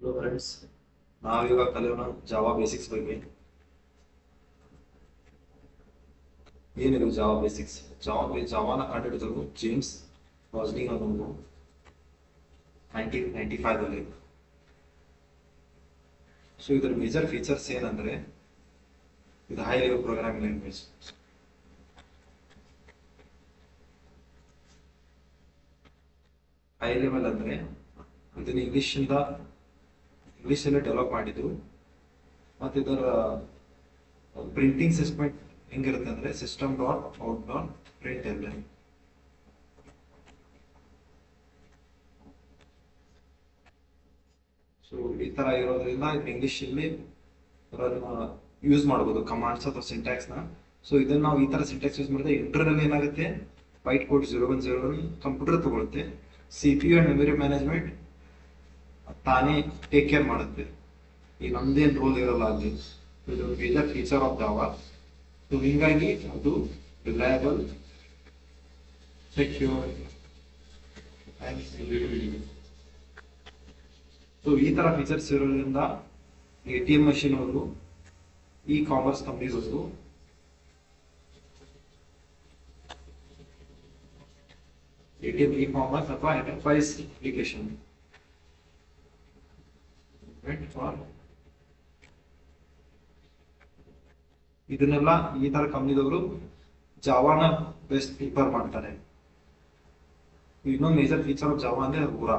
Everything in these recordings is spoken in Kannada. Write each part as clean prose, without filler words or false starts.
ಹಲೋ ಫ್ರೆಂಡ್ಸ್, ನಾವಿವಾಗ ಕಲಿಯೋಣ ಜಾವಾ ಬೇಸಿಕ್ಸ್ ಬಗ್ಗೆ. ಏನಿದು ಜಾವಾ ಬೇಸಿಕ್ಸ್? ಜಾವಾನ ಕಂಡುಹಿಡಿದವರು ಜೇಮ್ಸ್ ವಾಸ್ನಿಂಗ್ ಅನ್ನೋರು 1995ರಲ್ಲಿ. ಸೊ ಇದರ ಮೇಜರ್ ಫೀಚರ್ಸ್ ಏನಂದ್ರೆ, ಇದು high level programming language. High level ಅಂದ್ರೆ ಇದನ್ನ ಇಂಗ್ಲಿಷಲ್ಲೇ ಡೆವಲಪ್ ಮಾಡಿದ್ರು. ಮತ್ತು ಇದರ ಪ್ರಿಂಟಿಂಗ್ ಸಿಸ್ಟಮ್ ಹೆಂಗಿರುತ್ತೆ ಅಂದ್ರೆ system dot out dot print ಎಲ್ಲ. ಸೊ ಈ ತರ ಇರೋದ್ರಿಂದ ಇಂಗ್ಲಿಷ್ ಅಲ್ಲಿ ಯೂಸ್ ಮಾಡಬಹುದು ಕಮಾಂಡ್ಸ್ ಅಥವಾ ಸಿಂಟ್ಯಾಕ್ಸ್ ನ. ಸೊ ಇದನ್ನ ನಾವು ಈ ತರ ಸಿಂಟ್ಯಾಕ್ಸ್ ಯೂಸ್ ಮಾಡಿದ್ರೆ ಇಂಟರ್ನಲ್ ಏನಾಗುತ್ತೆ, ಬೈಟ್ ಕೋಡ್ 0101 ಕಂಪ್ಯೂಟರ್ ತಗೊಳುತ್ತೆ. CPU ಅಂಡ್ ಮೆಮೊರಿ ಮ್ಯಾನೇಜ್ಮೆಂಟ್ ತಾನೇ ಟೇಕ್ ಕೇರ್ ಮಾಡುತ್ತೆ. ಈ ನಮ್ದೇನ್ ರೋಲ್ ಇರಲ್ಲ ಅಲ್ಲಿ. ಇದು major feature of Java. So ಹಿಂಗಾಗಿ ಅದು reliable, secure and scalable. So ಈ ತರ ಫೀಚರ್ಸ್ ಇರೋದ್ರಿಂದ ATM ಮಷಿನ್ ಅವರು, ಇ ಕಾಮರ್ಸ್ ಕಂಪನೀಸ್ ಅವರು ATM ಇ ಕಾಮರ್ಸ್ ಅಥವಾ ಎಂಟರ್ಪ್ರೈಸ್ ಅಪ್ಲಿಕೇಶನ್ ಇದನ್ನೆಲ್ಲ ಈ ತರ ಕಂಪನಿದವರು ಜಾವಾನ ಬೆಸ್ಟ್ ಪ್ರಿಫರ್ ಮಾಡ್ತಾರೆ. ಇನ್ನೊಂದು ಮೇಜರ್ ಫೀಚರ್ ಆಫ್ ಜಾವಾ ಅಂದ್ರೆ ಗುರ,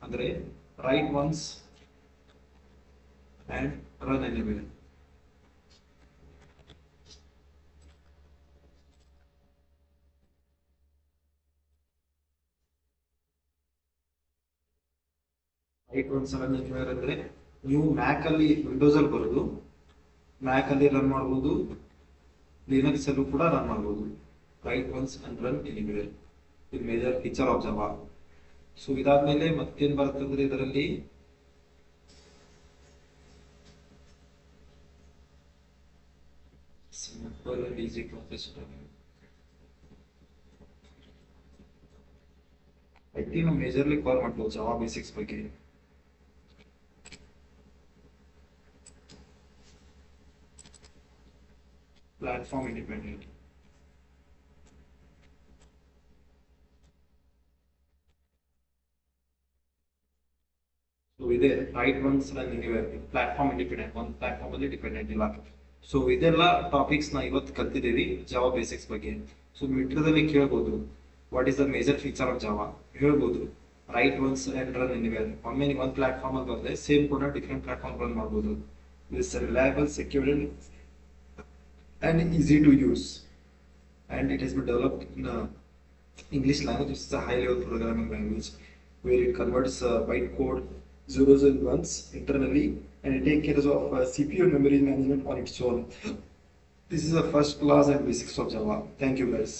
ಅಂದ್ರೆ right once and run anywhere. Right once run anywhere ಅಂದ್ರೆ ನೀವು ಮ್ಯಾಕ್ ಅಲ್ಲಿ, ವಿಂಡೋಸ್ ಅಲ್ಲಿ ಬರೋದು, ಮ್ಯಾಕ್ ಅಲ್ಲಿ ರನ್ ಮಾಡಬಹುದು, ಲಿನಕ್ಸ್ ಅಲ್ಲೂ ಕೂಡ ರನ್ ಮಾಡಬಹುದು. Write once and run anywhere, ಇದು major feature of Java. So ಇದಾದ್ಮೇಲೆ ಮತ್ತೇನ್ ಬರ್ತಂದ್ರೆ ಇದರಲ್ಲಿ simple and easy process. I think ನಾವು ಮೇಜರ್ಲಿ ಕವರ್ ಮಾಡ್ಬೋದು ಜಾವಾ ಬೇಸಿಕ್ಸ್ ಬಗ್ಗೆ. Platform independent. ಸೊ ಇದೆ write once run anywhere, platform independent, ಒಂದು ಪ್ಲಾಟ್ಫಾರ್ಮ್ ಅಲ್ಲಿ ಡಿಪೆಂಡೆಂಟ್ ಇಲ್ಲ. ಸೊ ಇದೆಲ್ಲ ಟಾಪಿಕ್ಸ್ ನ ಇವತ್ತು ಕಲ್ತಿದ್ದೀವಿ ಜಾವಾ ಬೇಸಿಕ್ಸ್ ಬಗ್ಗೆ. ಸೊ ಮಿಡ್ರಲ್ಲಿ ಕೇಳ್ಬೋದು, what is the major feature of Java ಹೇಳ್ಬೋದು. Write once and run anywhere, ಒಮ್ಮೆ ನೀವು ಒಂದು ಪ್ಲಾಟ್ಫಾರ್ಮ್ ಅಲ್ಲಿ ಬಂದ್ರೆ ಸೇಮ್ ಕೂಡ ಡಿಫ್ರೆಂಟ್ ಪ್ಲಾಟ್ಫಾರ್ಮ್ ರನ್ ಮಾಡ್ಬೋದು. It's reliable, secure and easy to use, and it has been developed in English language, which is a high level programming language where it converts byte code zeros and ones internally, and it takes care of CPU and memory management on its own. This is the first class and basics of Java. Thank you guys.